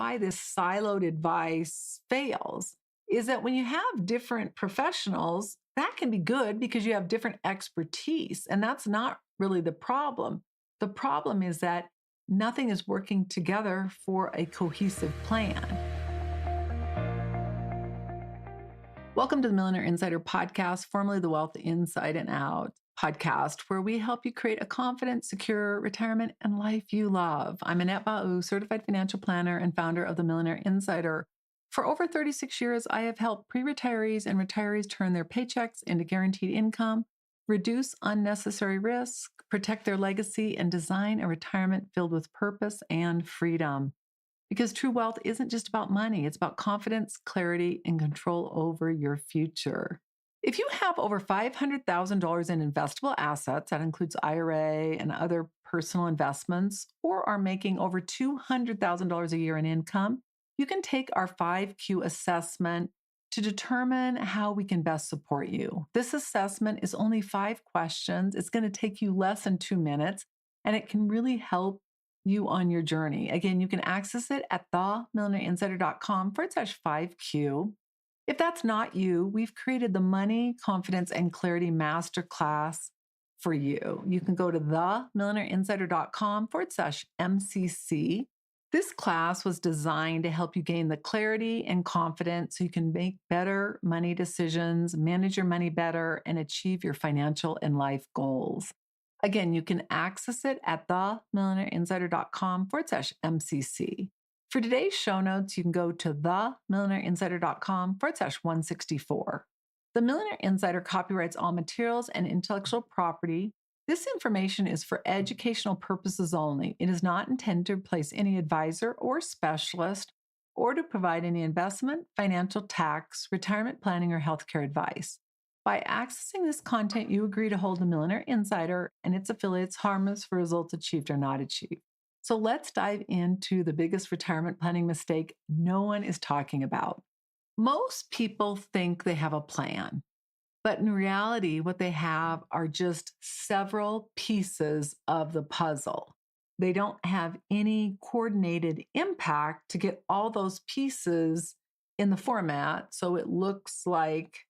why this siloed advice fails is that when you have different professionals, that can be good because you have different expertise. And that's not really the problem. The problem is that nothing is working together for a cohesive plan. Welcome to the Millionaire Insider Podcast, formerly the Wealth Inside and Out podcast, where we help you create a confident, secure retirement and life you love. I'm Annette Ba'u, certified financial planner and founder of the Millionaire Insider. For over 36 years, I have helped pre-retirees and retirees turn their paychecks into guaranteed income, reduce unnecessary risk, protect their legacy, and design a retirement filled with purpose and freedom. Because true wealth isn't just about money, it's about confidence, clarity, and control over your future. If you have over $500,000 in investable assets, that includes IRA and other personal investments, or are making over $200,000 a year in income, you can take our 5Q assessment to determine how we can best support you. This assessment is only 5 questions. It's going to take you less than 2 minutes, and it can really help you on your journey. Again, you can access it at themillionaireinsider.com/5Q. If that's not you, we've created the Money, Confidence, and Clarity Masterclass for you. You can go to themillionaireinsider.com/MCC. This class was designed to help you gain the clarity and confidence so you can make better money decisions, manage your money better, and achieve your financial and life goals. Again, you can access it at themillionaireinsider.com/MCC. For today's show notes, you can go to themillionaireinsider.com/164. The Millionaire Insider copyrights all materials and intellectual property. This information is for educational purposes only. It is not intended to replace any advisor or specialist or to provide any investment, financial, tax, retirement planning, or healthcare advice. By accessing this content, you agree to hold the Millionaire Insider and its affiliates harmless for results achieved or not achieved. So let's dive into the biggest retirement planning mistake no one is talking about. Most people think they have a plan, but in reality, what they have are just several pieces of the puzzle. They don't have any coordinated impact to get all those pieces in the format so it looks like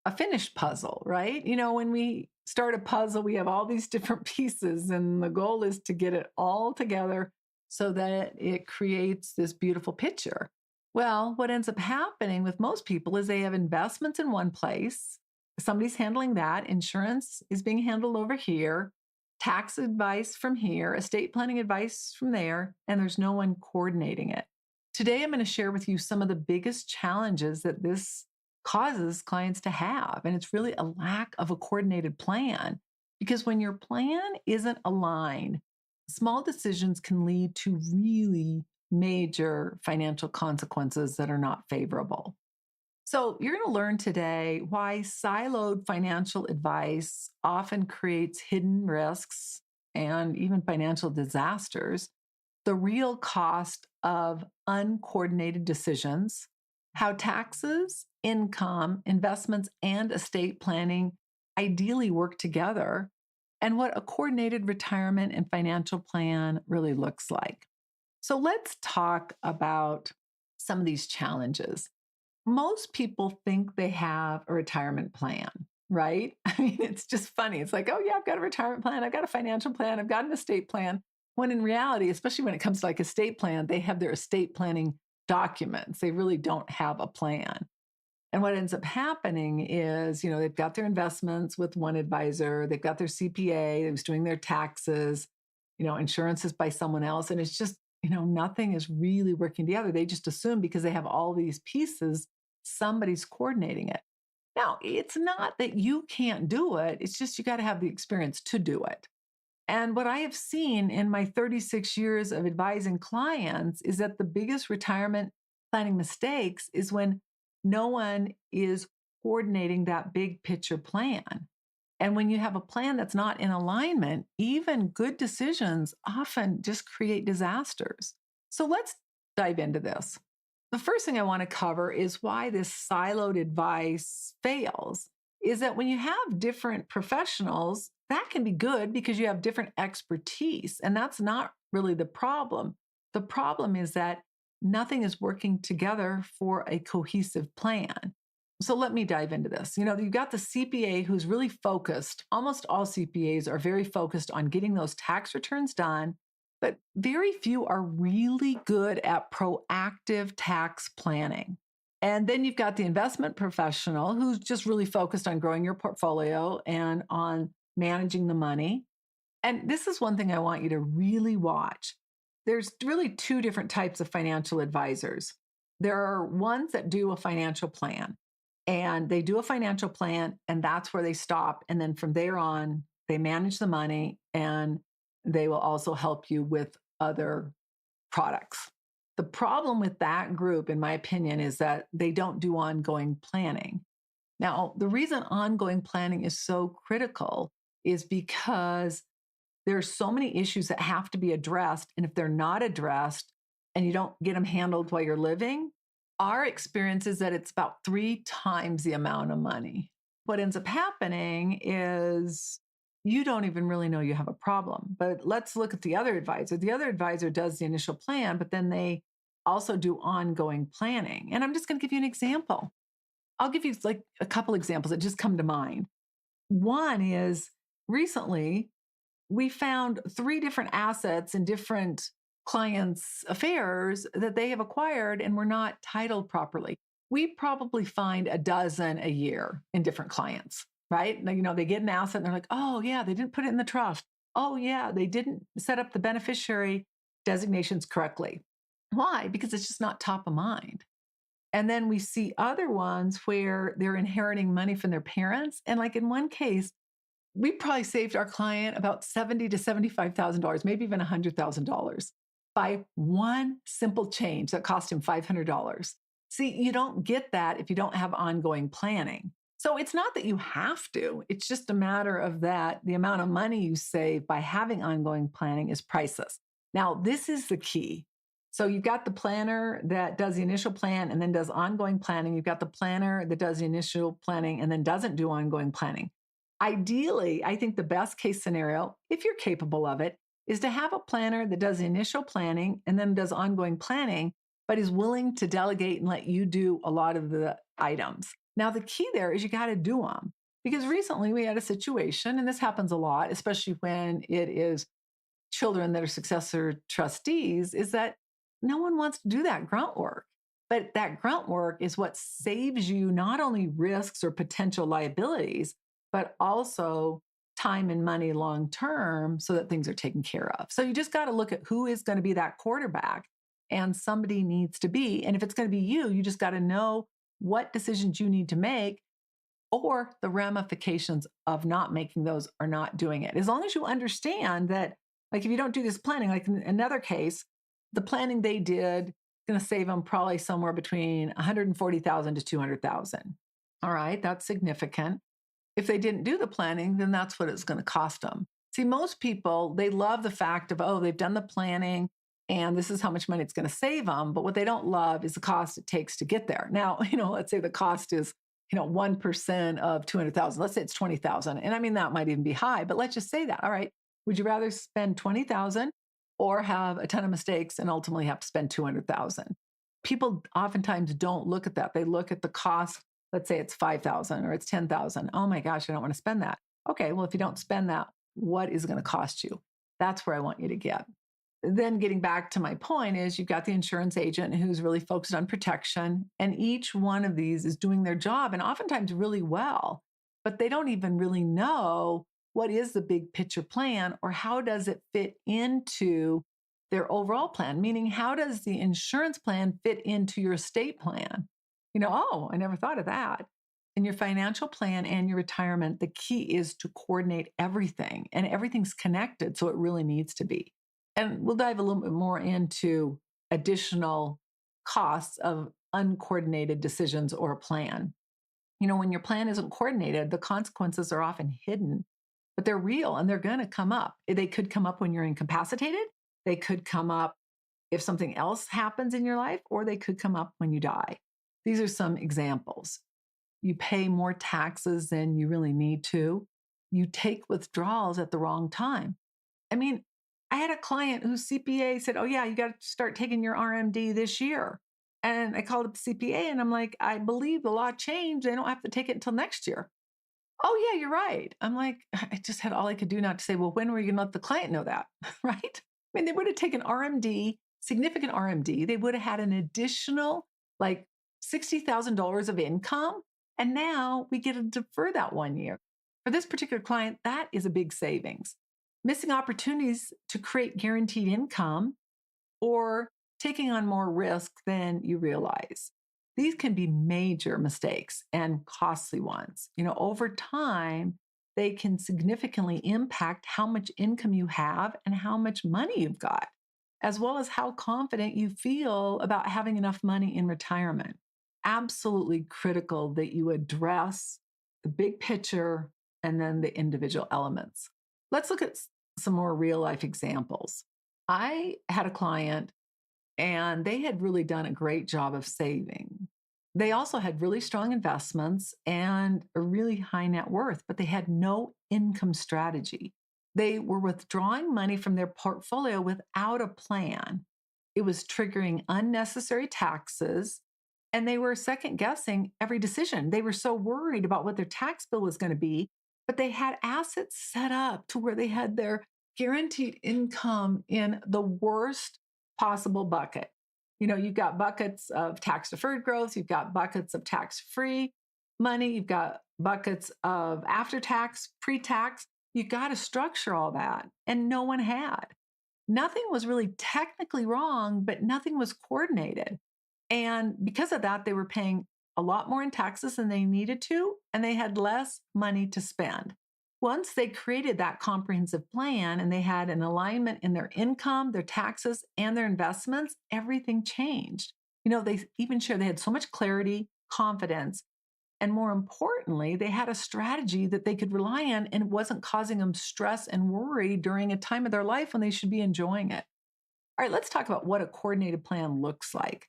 a finished puzzle, right? You know, when we start a puzzle, we have all these different pieces, and the goal is to get it all together so that it creates this beautiful picture. Well, what ends up happening with most people is they have investments in one place. Somebody's handling that. Insurance is being handled over here. Tax advice from here. Estate planning advice from there. And there's no one coordinating it. Today, I'm going to share with you some of the biggest challenges that this causes clients to have. And it's really a lack of a coordinated plan, because when your plan isn't aligned, small decisions can lead to really major financial consequences that are not favorable. So you're going to learn today why siloed financial advice often creates hidden risks and even financial disasters, the real cost of uncoordinated decisions, how taxes, income, investments, and estate planning ideally work together, and what a coordinated retirement and financial plan really looks like. So let's talk about some of these challenges. Most people think they have a retirement plan, right? I mean, it's just funny. It's like, oh yeah, I've got a retirement plan, I've got a financial plan, I've got an estate plan. When in reality, especially when it comes to like estate plan, they have their estate planning documents. They really don't have a plan. And what ends up happening is, you know, they've got their investments with one advisor, they've got their CPA who's doing their taxes, you know, insurance is by someone else. And it's just, you know, nothing is really working together. They just assume because they have all these pieces, somebody's coordinating it. Now, it's not that you can't do it. It's just you got to have the experience to do it. And what I have seen in my 36 years of advising clients is that the biggest retirement planning mistakes is when no one is coordinating that big picture plan. And when you have a plan that's not in alignment, even good decisions often just create disasters. So let's dive into this. The first thing I want to cover is why this siloed advice fails. Is that when you have different professionals, that can be good because you have different expertise. And that's not really the problem. The problem is that nothing is working together for a cohesive plan. So let me dive into this. You've got the CPA who's really focused. Almost all CPAs are very focused on getting those tax returns done, but very few are really good at proactive tax planning. And then you've got the investment professional who's just really focused on growing your portfolio and on managing the money. And this is one thing I want you to really watch. There's really two different types of financial advisors. There are ones that do a financial plan, and they do a financial plan, and that's where they stop. And then from there on, they manage the money and they will also help you with other products. The problem with that group, in my opinion, is that they don't do ongoing planning. Now, the reason ongoing planning is so critical is because there's so many issues that have to be addressed. And if they're not addressed and you don't get them handled while you're living, our experience is that it's about 3 times the amount of money. What ends up happening is you don't even really know you have a problem. But let's look at the other advisor. The other advisor does the initial plan, but then they also do ongoing planning. And I'm just going to give you an example. I'll give you like a couple examples that just come to mind. One is recently we found 3 different assets in different clients' affairs that they have acquired and were not titled properly. We probably find a dozen a year in different clients, right? Now, they get an asset and they're like, oh, yeah, they didn't put it in the trust. Oh, yeah, they didn't set up the beneficiary designations correctly. Why? Because it's just not top of mind. And then we see other ones where they're inheriting money from their parents. And like in one case, we probably saved our client about $70,000 to $75,000, maybe even $100,000 by one simple change that cost him $500. See, you don't get that if you don't have ongoing planning. So it's not that you have to, it's just a matter of that the amount of money you save by having ongoing planning is priceless. Now, this is the key. So you've got the planner that does the initial plan and then does ongoing planning. You've got the planner that does the initial planning and then doesn't do ongoing planning. Ideally, I think the best case scenario, if you're capable of it, is to have a planner that does the initial planning and then does ongoing planning, but is willing to delegate and let you do a lot of the items. Now, the key there is you got to do them. Because recently we had a situation, and this happens a lot, especially when it is children that are successor trustees, is that no one wants to do that grunt work. But that grunt work is what saves you not only risks or potential liabilities, but also time and money long term so that things are taken care of. So you just got to look at who is going to be that quarterback, and somebody needs to be. And if it's going to be you, you just got to know what decisions you need to make or the ramifications of not making those or not doing it. As long as you understand that, like if you don't do this planning, like in another case, the planning they did going to save them probably somewhere between 140,000 to 200,000. All right, that's significant. If they didn't do the planning, then that's what it's going to cost them. See, most people, they love the fact of, oh, they've done the planning and this is how much money it's going to save them. But what they don't love is the cost it takes to get there. Now, let's say the cost is, 1% of 200,000. Let's say it's 20,000. And I mean, that might even be high, but let's just say that. All right. Would you rather spend 20,000 or have a ton of mistakes and ultimately have to spend 200,000? People oftentimes don't look at that. They look at the cost. Let's say it's 5,000 or it's 10,000. Oh my gosh, I don't want to spend that. Okay, well, if you don't spend that, what is it going to cost you? That's where I want you to get. Then getting back to my point is you've got the insurance agent who's really focused on protection, and each one of these is doing their job and oftentimes really well, but they don't even really know what is the big picture plan or how does it fit into their overall plan, meaning how does the insurance plan fit into your estate plan? Oh, I never thought of that. In your financial plan and your retirement, the key is to coordinate everything, and everything's connected, so it really needs to be. And we'll dive a little bit more into additional costs of uncoordinated decisions or a plan. When your plan isn't coordinated, the consequences are often hidden, but they're real and they're going to come up. They could come up when you're incapacitated. They could come up if something else happens in your life, or they could come up when you die. These are some examples. You pay more taxes than you really need to. You take withdrawals at the wrong time. I mean, I had a client whose CPA said, "Oh, yeah, you got to start taking your RMD this year." And I called up the CPA and I'm like, "I believe the law changed. They don't have to take it until next year." "Oh, yeah, you're right." I'm like, I just had all I could do not to say, "Well, when were you going to let the client know that?" Right? I mean, they would have taken RMD, significant RMD. They would have had an additional like $60,000 of income. And now we get to defer that 1 year. For this particular client, that is a big savings. Missing opportunities to create guaranteed income or taking on more risk than you realize. These can be major mistakes and costly ones. Over time, they can significantly impact how much income you have and how much money you've got, as well as how confident you feel about having enough money in retirement. Absolutely critical that you address the big picture and then the individual elements. Let's look at some more real life examples. I had a client and they had really done a great job of saving. They also had really strong investments and a really high net worth, but they had no income strategy. They were withdrawing money from their portfolio without a plan. It was triggering unnecessary taxes, and they were second guessing every decision. They were so worried about what their tax bill was going to be, but they had assets set up to where they had their guaranteed income in the worst possible bucket. You've got buckets of tax deferred growth, you've got buckets of tax free money, you've got buckets of after tax, pre tax. You've got to structure all that. And no one had. Nothing was really technically wrong, but nothing was coordinated. And because of that, they were paying a lot more in taxes than they needed to, and they had less money to spend. Once they created that comprehensive plan and they had an alignment in their income, their taxes, and their investments, everything changed. They even shared they had so much clarity, confidence, and more importantly, they had a strategy that they could rely on and it wasn't causing them stress and worry during a time of their life when they should be enjoying it. All right, let's talk about what a coordinated plan looks like.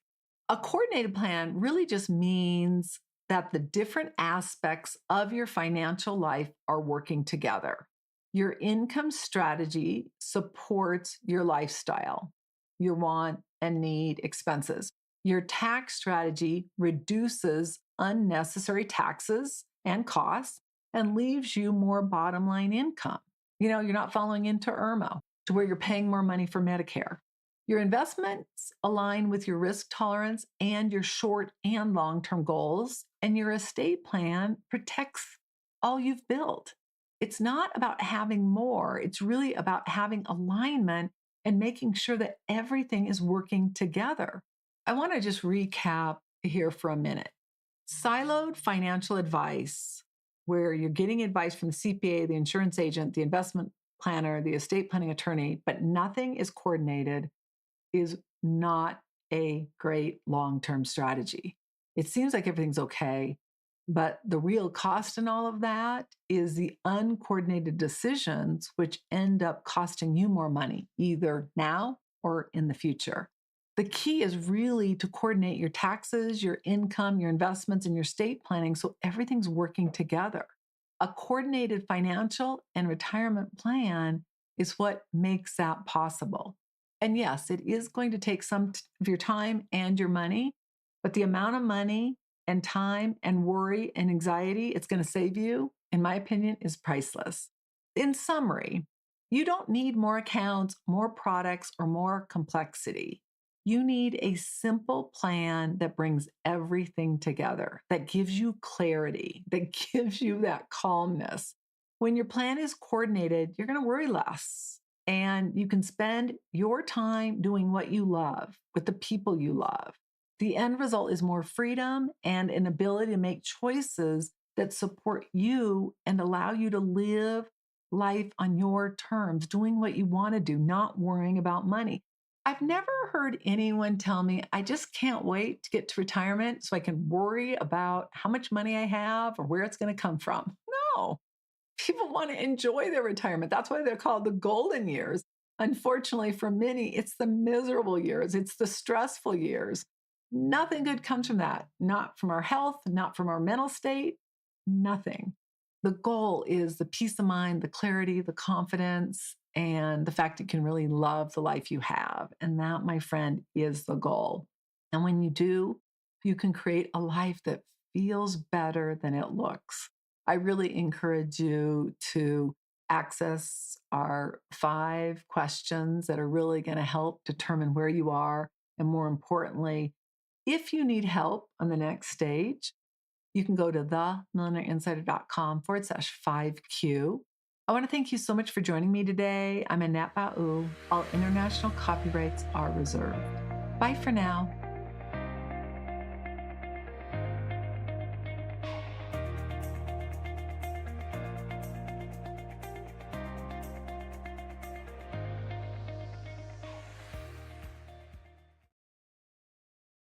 A coordinated plan really just means that the different aspects of your financial life are working together. Your income strategy supports your lifestyle, your want and need expenses. Your tax strategy reduces unnecessary taxes and costs and leaves you more bottom line income. You're not falling into IRMA to where you're paying more money for Medicare. Your investments align with your risk tolerance and your short and long-term goals, and your estate plan protects all you've built. It's not about having more, it's really about having alignment and making sure that everything is working together. I want to just recap here for a minute. Siloed financial advice, where you're getting advice from the CPA, the insurance agent, the investment planner, the estate planning attorney, but nothing is coordinated, is not a great long-term strategy. It seems like everything's okay, but the real cost in all of that is the uncoordinated decisions, which end up costing you more money, either now or in the future. The key is really to coordinate your taxes, your income, your investments, and your estate planning so everything's working together. A coordinated financial and retirement plan is what makes that possible. And yes, it is going to take some of your time and your money, but the amount of money and time and worry and anxiety it's going to save you, in my opinion, is priceless. In summary, you don't need more accounts, more products, or more complexity. You need a simple plan that brings everything together, that gives you clarity, that gives you that calmness. When your plan is coordinated, you're going to worry less. And you can spend your time doing what you love with the people you love. The end result is more freedom and an ability to make choices that support you and allow you to live life on your terms, doing what you want to do, not worrying about money. I've never heard anyone tell me, I just can't wait to get to retirement so I can worry about how much money I have or where it's going to come from. No. People want to enjoy their retirement. That's why they're called the golden years. Unfortunately, for many, it's the miserable years. It's the stressful years. Nothing good comes from that. Not from our health, not from our mental state, nothing. The goal is the peace of mind, the clarity, the confidence, and the fact that you can really love the life you have. And that, my friend, is the goal. And when you do, you can create a life that feels better than it looks. I really encourage you to access our 5 questions that are really going to help determine where you are. And more importantly, if you need help on the next stage, you can go to themillionaireinsider.com/5Q. I want to thank you so much for joining me today. I'm Annette Ba'u. All international copyrights are reserved. Bye for now.